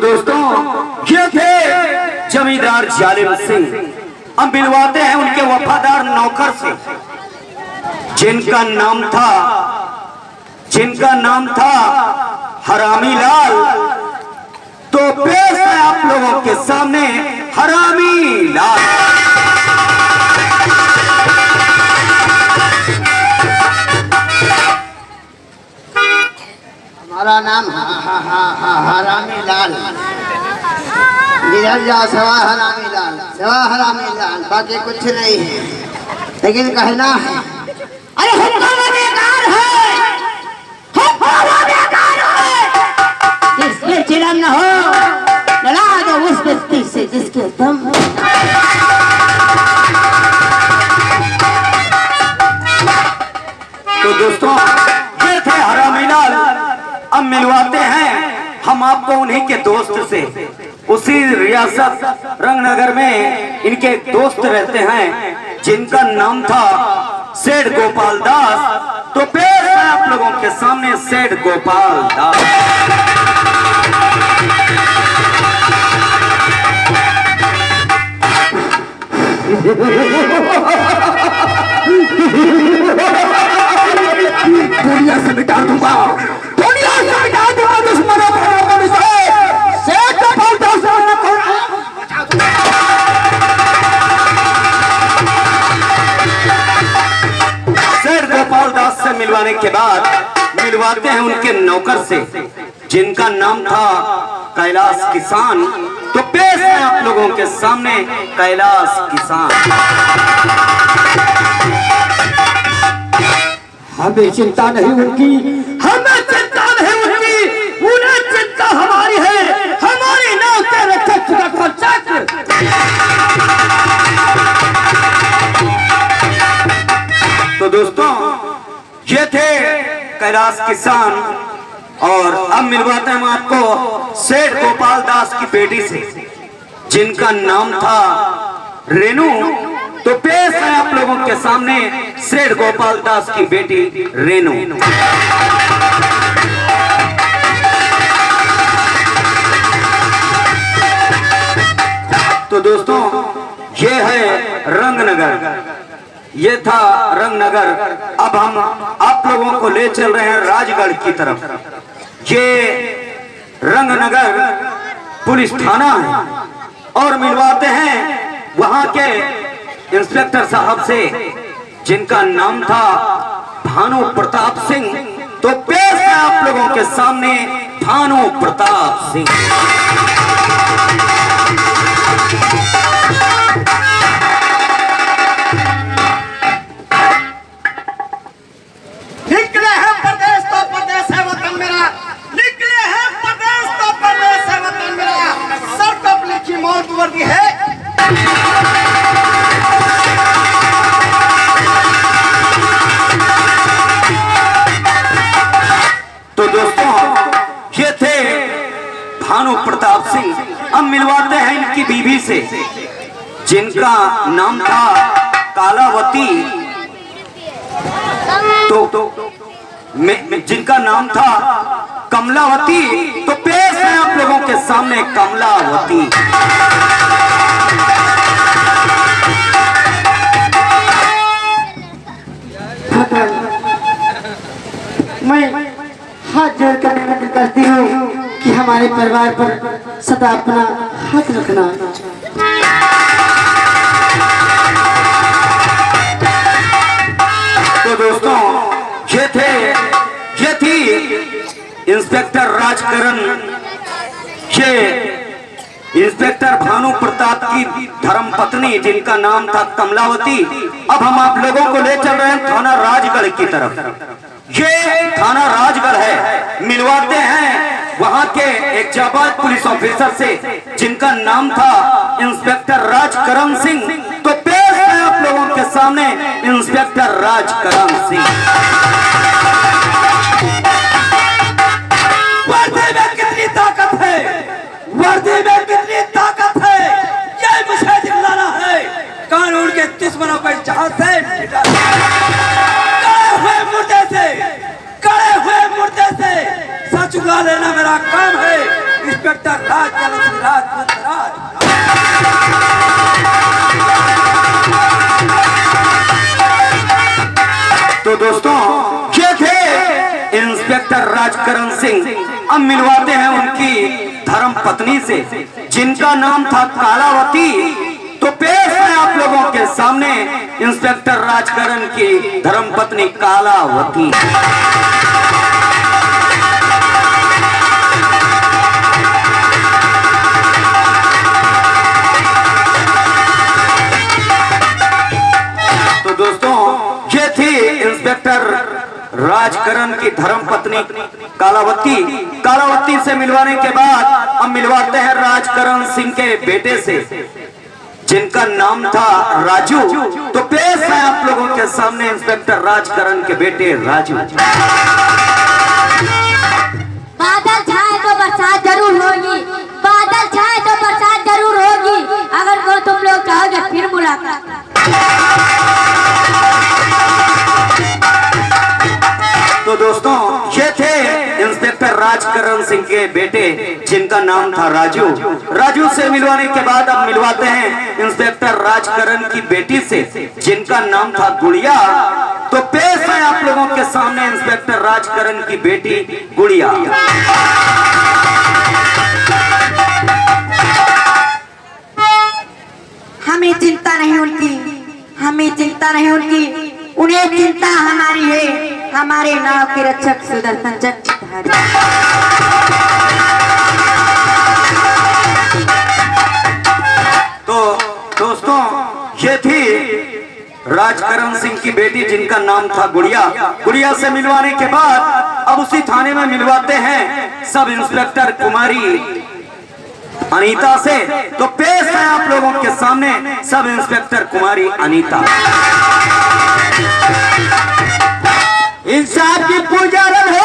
दोस्तों ये थे जमींदार जालिम सिंह। हम मिलवाते हैं उनके वफादार नौकर से जिनका नाम था हरामी लाल। तो पेश है आप लोगों के सामने हरामी लाल। हमारा नाम हरामी लाल। जिधर जाओ सवा हरामी लाल, बाकी कुछ नहीं है। लेकिन कहना है अरे हुक्म बेकार है, जिसमें चिलम न हो लड़ा दो उस व्यक्ति से जिसके दम। तो दोस्तों ये थे हरामी लाल। अब मिलवाते हैं हम आपको उन्हीं के दोस्त से। उसी रियासत रंगनगर में इनके एक दोस्त रहते हैं जिनका नाम था सेठ गोपाल दास। तो पेश है आप लोगों के सामने सेठ गोपाल दास। दुनिया से मिटा दूंगा, दुनिया से मिटा दूंगा दुश्मनों को। सेठ गोपाल दास से मिलवाने के बाद मिलवाते हैं उनके नौकर से जिनका नाम था कैलाश किसान। तो पेश है आप लोगों के सामने कैलाश किसान। हमें चिंता नहीं उनकी, हमें चिंता नहीं उनकी, उन्हें चिंता हमारी है। हमारी नाव तेरे चक्र का चक्र। तो दोस्तों ये थे कैलाश किसान। और अब मिलवाते हैं आपको सेठ गोपाल दास की बेटी से जिनका नाम था रेनू। तो पेश है आप लोगों के सामने सेठ गोपाल दास की बेटी रेनू। तो दोस्तों ये है रंगनगर, ये था रंगनगर। अब हम आप लोगों को ले चल रहे हैं राजगढ़ की तरफ। ये रंगनगर पुलिस थाना है और मिलवाते हैं वहां के इंस्पेक्टर साहब से जिनका नाम था भानु प्रताप सिंह। तो पेश है आप लोगों के सामने भानु प्रताप सिंह। निकले हैं प्रदेश तो प्रदेश है वतन मेरा, निकले हैं प्रदेश तो प्रदेश है वतन मेरा। सर कब लिखी मौत वर्दी है। तो दोस्तों ये थे भानु प्रताप सिंह। अब मिलवाते हैं इनकी बीवी से जिनका नाम था कालावती। तो जिनका नाम था कमलावती। तो पेश है आप लोगों के सामने कमलावती। मैं हाथ जोड़कर विनती करती हूँ कि हमारे परिवार पर सदा अपना हाथ रखना। तो दोस्तों ये थी इंस्पेक्टर राजकरण, ये इंस्पेक्टर भानु प्रताप की धर्मपत्नी जिनका नाम था कमलावती। अब हम आप लोगों को ले चल रहे हैं थाना राजगढ़ की तरफ। ये थाना राजगढ़ है। मिलवाते हैं वहां के एक जाबाज पुलिस ऑफिसर से जिनका नाम था इंस्पेक्टर राजकरण सिंह। तो पेश है आप लोगों के सामने इंस्पेक्टर राजकरण सिंह। वर्दी में कितनी ताकत है, वर्दी में कितनी ताकत है, ये मुझे दिखलाना है। कानून के दुश्मनों को जहां से कड़े हुए मुर्दे से सच उगा लेना मेरा काम है। इंस्पेक्टर राज चलो श्री राज तो दोस्तों ये थे इंस्पेक्टर राजकरण सिंह। अब मिलवाते हैं उनकी धर्म पत्नी से जिनका नाम था कालावती। तो पेश है आप लोगों के सामने इंस्पेक्टर राजकरण की धर्म पत्नी कालावती। तो दोस्तों ये थी इंस्पेक्टर राजकरण की धर्म पत्नी कालावती। कालावती से मिलवाने के बाद अब मिलवाते हैं राजकरण सिंह के बेटे से जिनका नाम था राजू। तो पेश है आप लोगों के सामने इंस्पेक्टर राजकरण के बेटे राजू। बादल छाए तो बरसात जरूर होगी, बादल छाए तो बरसात जरूर होगी, अगर वो तुम लोग चाहोगे फिर मुलाकात। तो दोस्तों ये थे इंस्पेक्टर राजकरण सिंह के बेटे जिनका नाम था राजू। राजू से मिलवाने के बाद अब मिलवाते हैं इंस्पेक्टर राजकरण की बेटी से जिनका नाम था गुड़िया। तो पेश है आप लोगों के सामने इंस्पेक्टर राजकरण की बेटी गुड़िया। हमें चिंता नहीं उनकी, हमें चिंता नहीं उनकी, उन्हें चिंता हमारी है, हमारे नाव के रक्षक सुदर्शन चक्रधारी। तो दोस्तों ये थी राजकरण सिंह की बेटी जिनका नाम था गुड़िया। गुड़िया से मिलवाने के बाद अब उसी थाने में मिलवाते हैं सब इंस्पेक्टर कुमारी अनीता से। तो पेश है आप लोगों के सामने सब इंस्पेक्टर कुमारी अनीता। इंसाफ की पुजारन हो,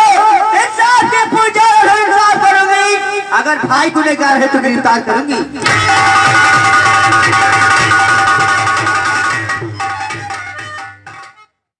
इंसाफ की पुजारन हो, इंसाफ करूंगी। अगर भाई गुनहगार है तो गिरफ्तार करूंगी,